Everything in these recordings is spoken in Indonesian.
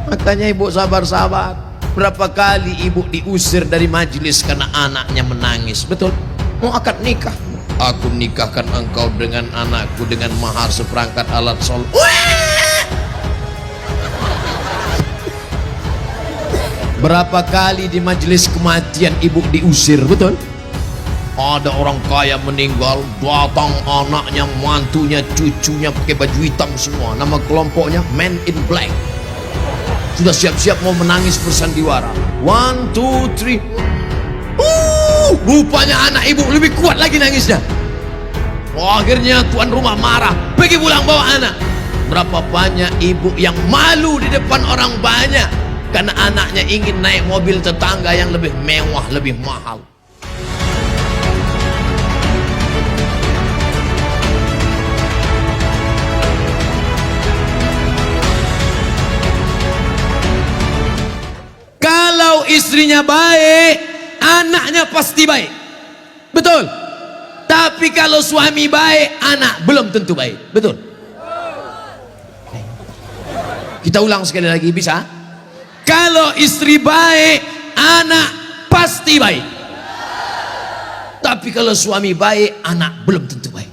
Makanya ibu sabar-sabar. Berapa kali ibu diusir dari majelis karena anaknya menangis. Betul? Mau akad nikah, aku nikahkan engkau dengan anakku dengan mahar seperangkat alat sholat. Berapa kali di majelis kematian ibu diusir. Betul? Ada orang kaya meninggal, datang anaknya, mantunya, cucunya pakai baju hitam semua. Nama kelompoknya Men in Black. Sudah siap-siap mau menangis bersandiwara. 1, 2, 3. Rupanya anak ibu lebih kuat lagi nangisnya. Akhirnya tuan rumah marah, pergi pulang bawa anak. Berapa banyak ibu yang malu di depan orang banyak karena anaknya ingin naik mobil tetangga yang lebih mewah, lebih mahal. Kalau istrinya baik, anaknya pasti baik. Betul? Tapi kalau suami baik, anak belum tentu baik. Betul? Kita ulang sekali lagi, bisa? Kalau istri baik, anak pasti baik. Tapi kalau suami baik, anak belum tentu baik.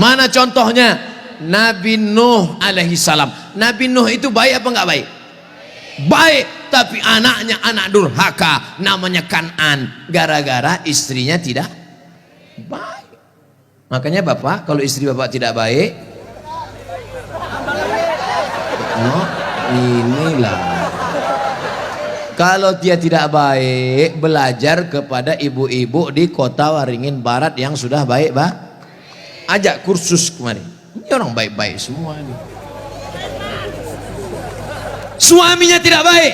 Mana contohnya? Nabi Nuh alaihi salam. Nabi Nuh itu baik apa enggak baik? Baik, tapi anaknya anak durhaka, namanya Kan'an, gara-gara istrinya tidak baik. Makanya bapak, kalau istri bapak tidak baik, no, inilah. Kalau dia tidak baik, belajar kepada ibu-ibu di kota Waringin Barat yang sudah baik, Pak. Ajak kursus kemarin. Ini orang baik-baik semua ini. Suaminya tidak baik,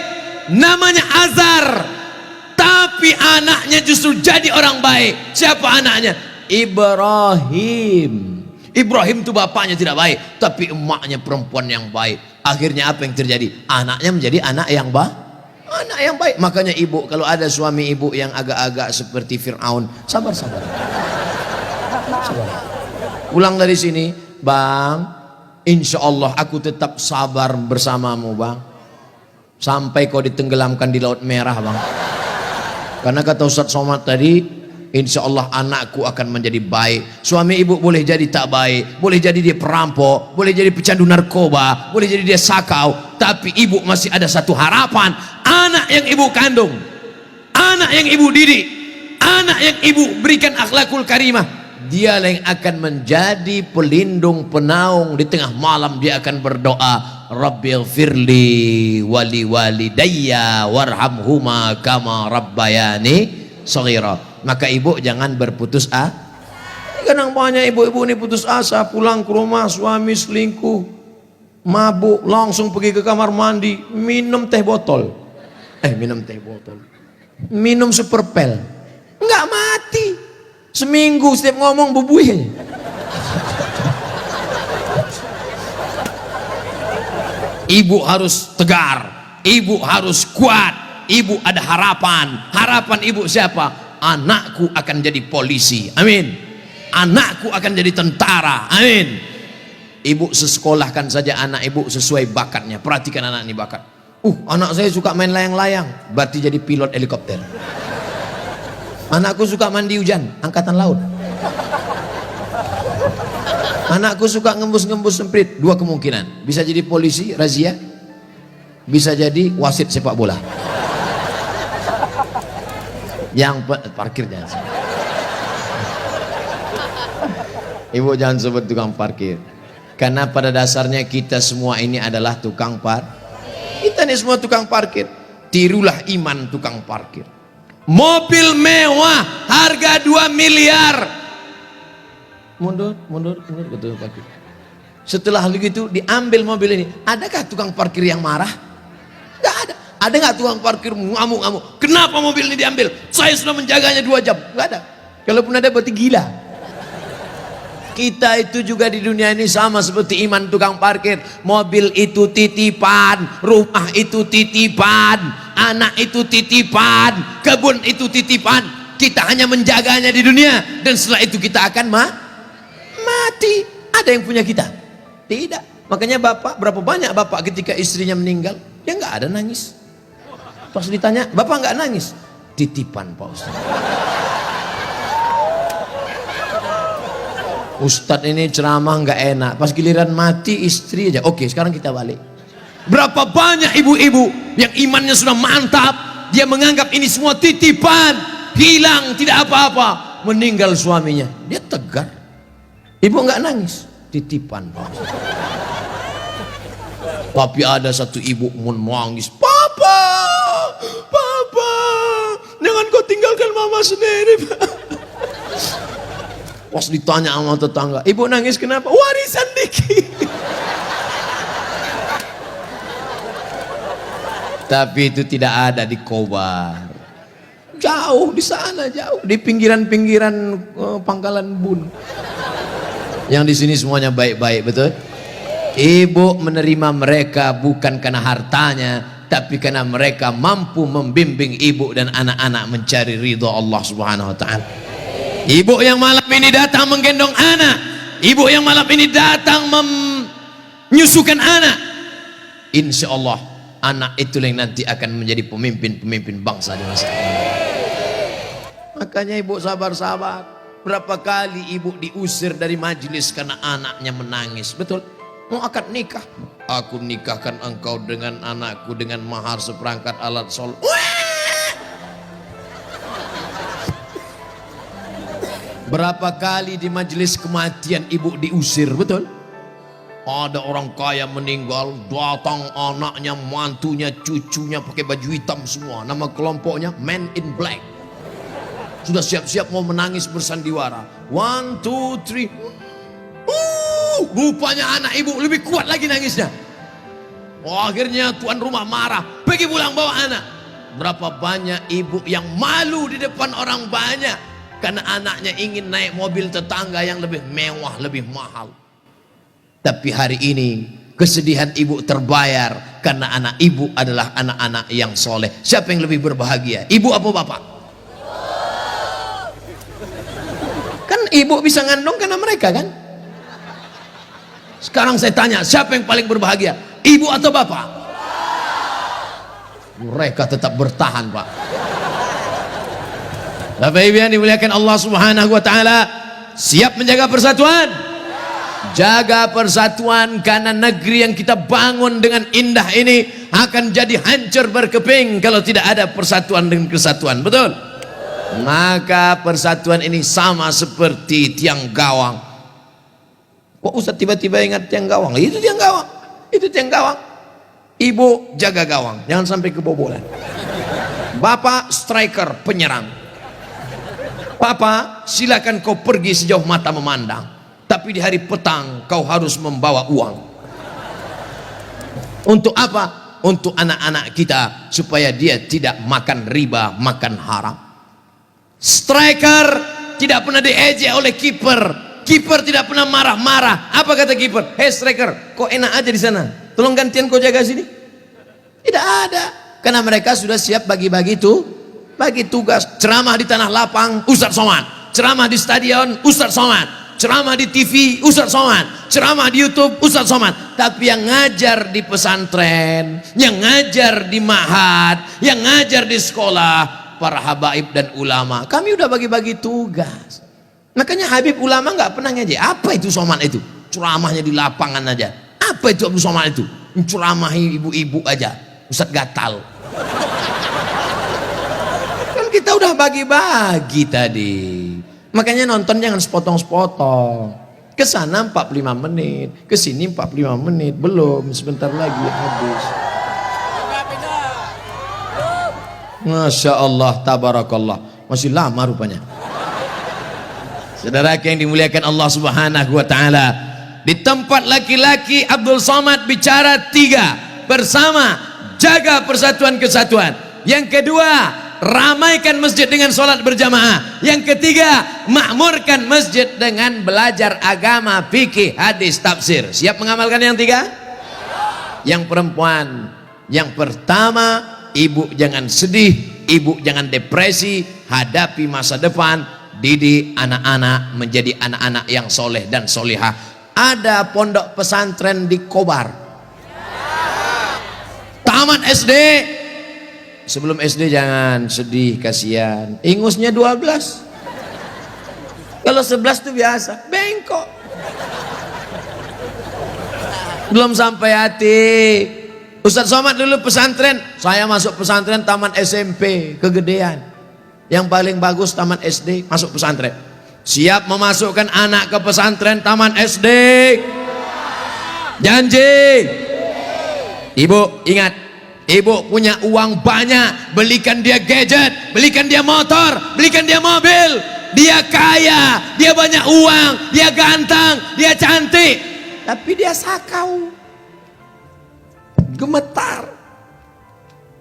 namanya Azar, tapi anaknya justru jadi orang baik. Siapa anaknya? Ibrahim. Ibrahim itu bapaknya tidak baik, tapi emaknya perempuan yang baik. Akhirnya apa yang terjadi? Anaknya menjadi anak yang baik. Anak yang baik. Makanya ibu, kalau ada suami ibu yang agak-agak seperti Fir'aun, sabar-sabar. Sabar. Pulang dari sini, Bang, insya Allah aku tetap sabar bersamamu, Bang, sampai kau ditenggelamkan di Laut Merah, Bang. Karena kata Ustaz Somad tadi, insya Allah anakku akan menjadi baik. Suami ibu boleh jadi tak baik, boleh jadi dia perampok, boleh jadi pecandu narkoba, boleh jadi dia sakau, tapi ibu masih ada satu harapan. Anak yang ibu kandung, anak yang ibu didik, anak yang ibu berikan akhlakul karimah, dia yang akan menjadi pelindung penaung. Di tengah malam dia akan berdoa, Rabbighfirli wali walidayya warhamhuma kama rabbayani shaghira. Maka ibu jangan berputus asa. Kadang banyak ibu-ibu ini putus asa, pulang ke rumah suami selingkuh, mabuk, langsung pergi ke kamar mandi, minum teh botol. Minum teh botol. Minum superpel. Enggak mati. Seminggu setiap ngomong bubuih. Ibu harus tegar, ibu harus kuat, ibu ada harapan. Harapan ibu siapa? Anakku akan jadi polisi, amin. Anakku akan jadi tentara, amin. Ibu sekolahkan saja anak ibu sesuai bakatnya. Perhatikan anak ini bakat. Anak saya suka main layang-layang, berarti jadi pilot helikopter. Anakku suka mandi hujan, angkatan laut. Anakku suka ngembus-ngembus semprit, dua kemungkinan. Bisa jadi polisi, razia. Bisa jadi wasit sepak bola. Yang parkir jangan sebut. Ibu jangan sebut tukang parkir. Karena pada dasarnya kita semua ini adalah tukang parkir. Kita ini semua tukang parkir. Tirulah iman tukang parkir. Mobil mewah harga 2 miliar. Mundur betul parkir. Setelah begitu diambil mobil ini, adakah tukang parkir yang marah? Enggak ada. Ada nggak tukang parkir ngamuk-ngamuk? Kenapa mobil ini diambil? Saya sudah menjaganya 2 jam. Enggak ada. Kalaupun ada berarti gila. Kita itu juga di dunia ini sama seperti iman tukang parkir. Mobil itu titipan, rumah itu titipan, anak itu titipan, kebun itu titipan. Kita hanya menjaganya di dunia, dan setelah itu kita akan mati. Ada yang punya kita? Tidak. Makanya bapak, berapa banyak bapak ketika istrinya meninggal, dia nggak ada nangis. Pas ditanya, bapak nggak nangis? Titipan Pak Ustaz. Ustadz ini ceramah nggak enak, pas giliran mati istri aja. Oke, sekarang kita balik. Berapa banyak ibu-ibu yang imannya sudah mantap, dia menganggap ini semua titipan, hilang, tidak apa-apa. Meninggal suaminya, dia tegar. Ibu nggak nangis, titipan Pak Ustaz. Tapi ada satu ibu menangis, Papa, Papa, jangan kau tinggalkan mama sendiri, Pak. Pas ditanya sama tetangga, ibu nangis kenapa? Warisan dikit. Tapi itu tidak ada di Kobar. Jauh di sana, jauh di pinggiran-pinggiran Pangkalan Bun. Yang di sini semuanya baik-baik, betul? Ibu menerima mereka bukan karena hartanya, tapi karena mereka mampu membimbing ibu dan anak-anak mencari ridho Allah Subhanahu wa taala. Ibu yang malam ini datang menggendong anak, ibu yang malam ini datang menyusukan anak, insya Allah anak itu yang nanti akan menjadi pemimpin-pemimpin bangsa di masa ini. Makanya ibu sabar-sabar. Berapa kali ibu diusir dari majelis karena anaknya menangis, betul? Mau akad nikah, aku nikahkan engkau dengan anakku dengan mahar seperangkat alat sholat. Berapa kali di majelis kematian ibu diusir, betul? Ada orang kaya meninggal, datang anaknya, mantunya, cucunya pakai baju hitam semua. Nama kelompoknya Men in Black. Sudah siap-siap mau menangis bersandiwara. 1, 2, 3. Rupanya anak ibu lebih kuat lagi nangisnya. Akhirnya tuan rumah marah, pergi pulang bawa anak. Berapa banyak ibu yang malu di depan orang banyak karena anaknya ingin naik mobil tetangga yang lebih mewah, lebih mahal. Tapi hari ini kesedihan ibu terbayar karena anak ibu adalah anak-anak yang soleh. Siapa yang lebih berbahagia, ibu apa bapak? Kan ibu bisa ngandung karena mereka kan. Sekarang saya tanya, siapa yang paling berbahagia, ibu atau bapak? Mereka tetap bertahan, Pak. Bapak Ibu yang dimuliakan Allah Subhanahu wa taala, siap menjaga persatuan? Jaga persatuan, karena negeri yang kita bangun dengan indah ini akan jadi hancur berkeping kalau tidak ada persatuan dan kesatuan, betul? Maka persatuan ini sama seperti tiang gawang. Kok Ustaz tiba-tiba ingat tiang gawang? Itu tiang gawang, itu tiang gawang. Ibu jaga gawang, jangan sampai kebobolan. Bapak striker, penyerang. Papa, silakan kau pergi sejauh mata memandang, tapi di hari petang kau harus membawa uang. Untuk apa? Untuk anak-anak kita, supaya dia tidak makan riba, makan haram. Striker tidak pernah diejek oleh kiper. Kiper tidak pernah marah-marah. Apa kata kiper? Hei striker, kok enak aja di sana, tolong gantian kau jaga sini. Tidak ada, karena mereka sudah siap bagi-bagi itu, bagi tugas. Ceramah di tanah lapang, Ustadz Somad. Ceramah di stadion, Ustadz Somad. Ceramah di TV, Ustadz Somad. Ceramah di YouTube, Ustadz Somad. Tapi yang ngajar di pesantren, yang ngajar di ma'had, yang ngajar di sekolah, para habaib dan ulama, kami udah bagi-bagi tugas. Makanya Habib ulama nggak pernah ngaji. Apa itu Somad itu? Ceramahnya di lapangan aja. Apa itu Abu Somad itu? Ceramahi ibu-ibu aja, Ustadz gatal. Kan kita udah bagi-bagi tadi. Makanya nonton jangan sepotong-sepotong. Kesana 45 menit, kesini 45 menit, belum, sebentar lagi habis. Masya Allah, tabarakallah, masih lama rupanya. Saudara yang dimuliakan Allah Subhanahu wa taala, di tempat laki-laki Abdul Somad bicara 3, bersama, jaga persatuan kesatuan. Yang kedua, ramaikan masjid dengan sholat berjamaah. Yang ketiga, makmurkan masjid dengan belajar agama, fikih, hadis, tafsir. Siap mengamalkan yang 3? Yang perempuan, yang pertama, ibu jangan sedih, ibu jangan depresi, hadapi masa depan, didik anak-anak menjadi anak-anak yang soleh dan solehah. ada pondok pesantren di Kobar. Tamat SD. Sebelum SD jangan sedih, kasihan. Ingusnya 12. Kalau 11 itu biasa, bengkok. Belum sampai hati. Ustadz Somad dulu pesantren, saya masuk pesantren tamat SMP, kegedean. Yang paling bagus tamat SD, masuk pesantren. Siap memasukkan anak ke pesantren tamat SD? Janji? Ibu ingat, ibu punya uang banyak, belikan dia gadget, belikan dia motor, belikan dia mobil. Dia kaya, dia banyak uang, dia ganteng, dia cantik, tapi dia sakau, gemetar,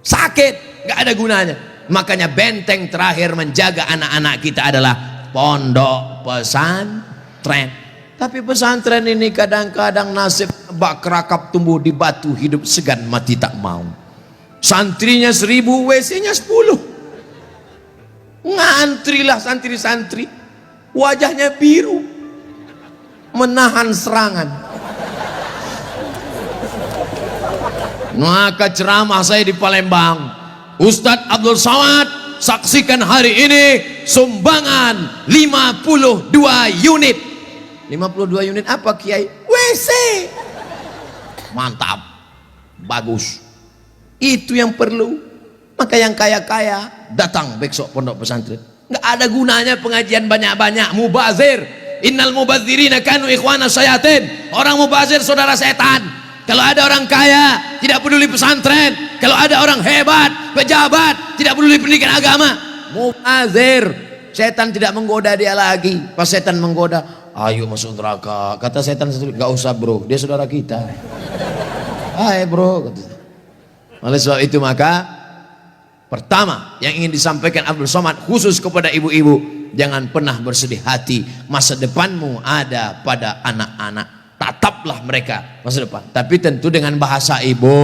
sakit, gak ada gunanya. Makanya benteng terakhir menjaga anak-anak kita adalah pondok pesantren. Tapi pesantren ini kadang-kadang nasib bak kerakap tumbuh di batu, hidup segan mati tak mau. Santrinya 1000, WC-nya 10. Ngantrilah santri-santri, wajahnya biru, menahan serangan. Maka ceramah saya di Palembang, Ustadz Abdul Somad, saksikan hari ini sumbangan 52 unit. 52 unit apa Kiai? WC. Mantap, bagus. Itu yang perlu. Maka yang kaya-kaya datang besok pondok pesantren. Nggak ada gunanya pengajian banyak-banyak, mubazir. Innal mubazirina kanu ikhwana syayatin. Orang mubazir saudara setan. Kalau ada orang kaya tidak peduli pesantren, kalau ada orang hebat, pejabat tidak peduli pendidikan agama, mubazir. Setan tidak menggoda dia lagi. Pas setan menggoda, ayo masuk neraka. Kata setan sendiri, nggak usah bro, dia saudara kita. Hai bro. Oleh sebab itu maka pertama yang ingin disampaikan Abdul Somad khusus kepada ibu-ibu, jangan pernah bersedih hati. Masa depanmu ada pada anak-anak. Tataplah mereka masa depan, tapi tentu dengan bahasa ibu.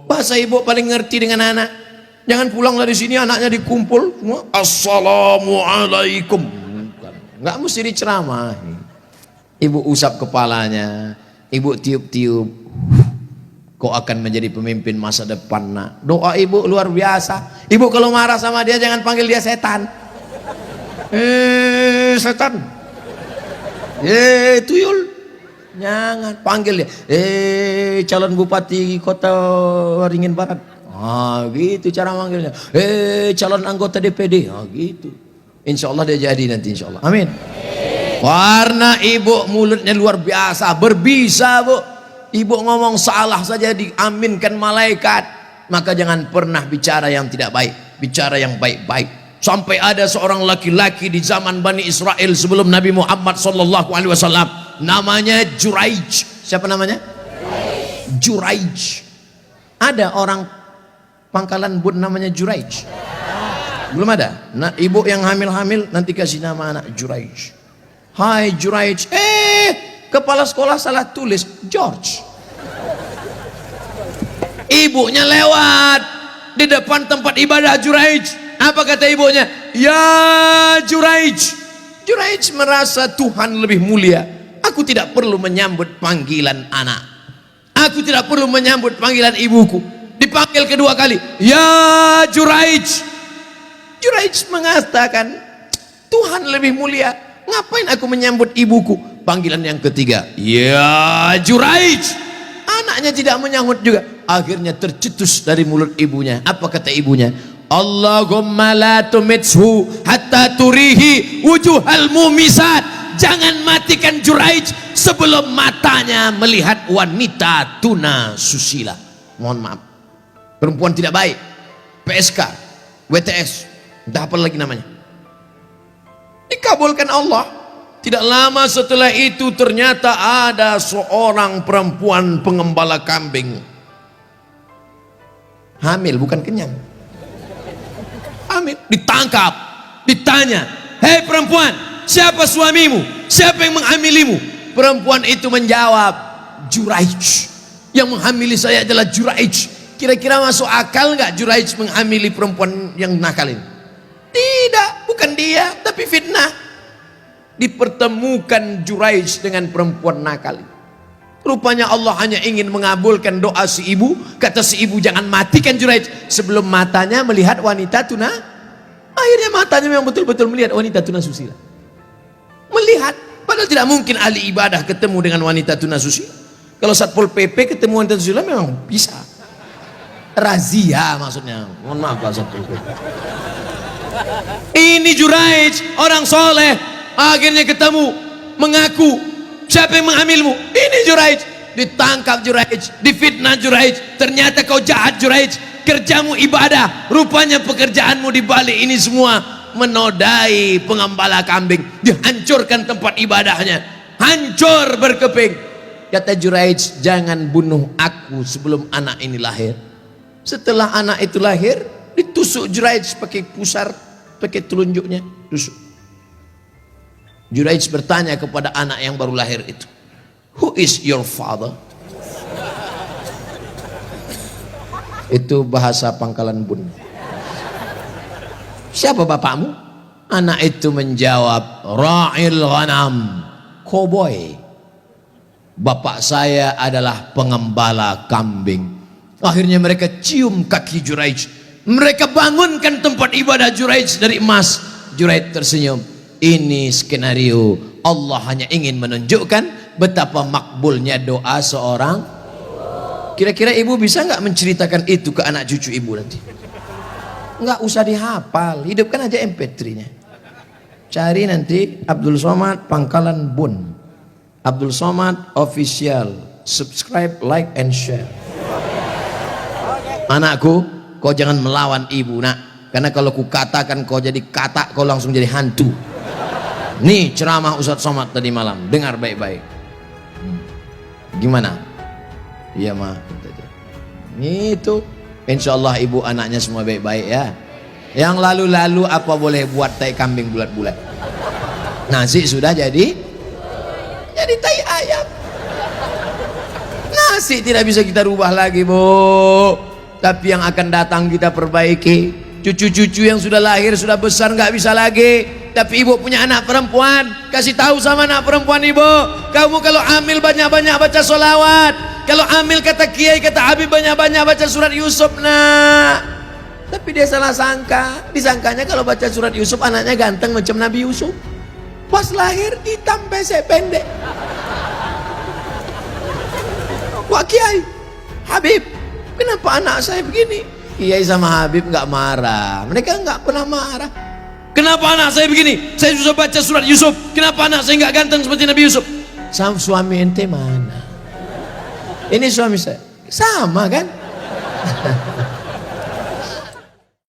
Bahasa ibu paling ngerti dengan anak. Jangan pulang dari sini anaknya dikumpul semua assalamualaikum. Nggak mesti diceramahi. Ibu usap kepalanya, ibu tiup-tiup. Kau akan menjadi pemimpin masa depan nak. Doa ibu luar biasa. Ibu kalau marah sama dia jangan panggil dia setan. Setan. Tuyul. Jangan panggil dia. Calon bupati kota Waringin Barat. Gitu cara manggilnya. Calon anggota DPD. Gitu. Insya Allah dia jadi nanti insya Allah. Amin. Karena ibu mulutnya luar biasa, berbisa bu. Ibu ngomong salah saja diaminkan malaikat. Maka jangan pernah bicara yang tidak baik, bicara yang baik-baik. Sampai ada seorang laki-laki di zaman Bani Israel sebelum Nabi Muhammad SAW, namanya Juraij. Siapa namanya? Juraij. Ada orang Pangkalan Bun namanya Juraij? Belum ada. Nah, ibu yang hamil-hamil nanti kasih nama anak Juraij. Hai Juraij. Kepala sekolah salah tulis George. Ibunya lewat di depan tempat ibadah Juraij. Apa kata ibunya? Ya Juraij. Juraij merasa Tuhan lebih mulia. Aku tidak perlu menyambut panggilan anak. Aku tidak perlu menyambut panggilan ibuku. Dipanggil kedua kali. Ya Juraij. Juraij mengatakan Tuhan lebih mulia. Ngapain aku menyambut ibuku? Panggilan yang ketiga, ya Juraij. Anaknya tidak menyambut juga. Akhirnya tercetus dari mulut ibunya. Apa kata ibunya? Allahumma la tumithu hatta turihi wujuhal mumisat. Jangan matikan Juraij sebelum matanya melihat wanita tuna susila. Mohon maaf, perempuan tidak baik, PSK, WTS, entah apa lagi namanya. Dikabulkan Allah. Tidak lama setelah itu ternyata ada seorang perempuan pengembala kambing. Hamil, bukan kenyang. Hamil, ditangkap, ditanya, hei perempuan, siapa suamimu? Siapa yang menghamilimu? Perempuan itu menjawab, Juraij. Yang menghamili saya adalah Juraij. Kira-kira masuk akal nggak Juraij menghamili perempuan yang nakal ini? Tidak, bukan dia, tapi fitnah. dipertemukan Juraij dengan perempuan nakal. Rupanya Allah hanya ingin mengabulkan doa si ibu. Kata si ibu, jangan matikan Juraij sebelum matanya melihat wanita tuna. Akhirnya matanya memang betul-betul melihat wanita tuna susila. Melihat, padahal tidak mungkin ahli ibadah ketemu dengan wanita tuna susila. Kalau Satpol PP ketemu wanita susila memang bisa. Razia maksudnya. Mohon maaf Pak Satpol PP. Ini Juraij, orang soleh, akhirnya ketemu, mengaku, siapa yang mengambilmu? Ini Juraij. Ditangkap Juraij, difitnah Juraij. Ternyata kau jahat Juraij, kerjamu ibadah, rupanya pekerjaanmu di balik ini semua menodai pengembala kambing. Dihancurkan tempat ibadahnya, hancur berkeping. Kata Juraij, jangan bunuh aku sebelum anak ini lahir. Setelah anak itu lahir, ditusuk Juraij pakai pusar, pakai telunjuknya, tusuk. Juraij bertanya kepada anak yang baru lahir itu, who is your father? Itu bahasa Pangkalan Bun. Siapa bapakmu? Anak itu menjawab, ra'il ghanam, koboi. Bapak saya adalah pengembala kambing. Akhirnya mereka cium kaki Juraij, mereka bangunkan tempat ibadah Juraij dari emas. Juraij tersenyum. Ini skenario Allah hanya ingin menunjukkan betapa makbulnya doa seorang. Kira-kira ibu bisa nggak menceritakan itu ke anak cucu ibu nanti? Nggak usah dihafal, hidupkan aja MP3-nya. Cari nanti Abdul Somad Pangkalan Bun, Abdul Somad Official. Subscribe, like, and share. Anakku, kau jangan melawan ibu nak, karena kalau ku katakan kau jadi katak, kau langsung jadi hantu. Nih ceramah Ustadz Somad tadi malam, dengar baik-baik. Gimana? Iya mah. Itu insya Allah ibu anaknya semua baik-baik ya. Yang lalu-lalu apa boleh buat tai kambing bulat-bulat. Nasi sudah jadi tai ayam. Nasi tidak bisa kita rubah lagi bu, tapi yang akan datang kita perbaiki. Cucu-cucu yang sudah lahir, sudah besar nggak bisa lagi. Tapi ibu punya anak perempuan, kasih tahu sama anak perempuan ibu, kamu kalau hamil banyak-banyak baca sholawat. Kalau hamil kata kiai, kata Habib, banyak-banyak baca surat Yusuf nak. Tapi dia salah sangka, disangkanya kalau baca surat Yusuf anaknya ganteng macam Nabi Yusuf. Pas lahir hitam pesek pendek. Wah kiai, Habib, kenapa anak saya begini? Kiai sama Habib nggak marah, mereka nggak pernah marah. Kenapa anak saya begini? Saya susah baca surat Yusuf. Kenapa anak saya nggak ganteng seperti Nabi Yusuf? Sama suami ente mana? Ini suami saya. Sama kan?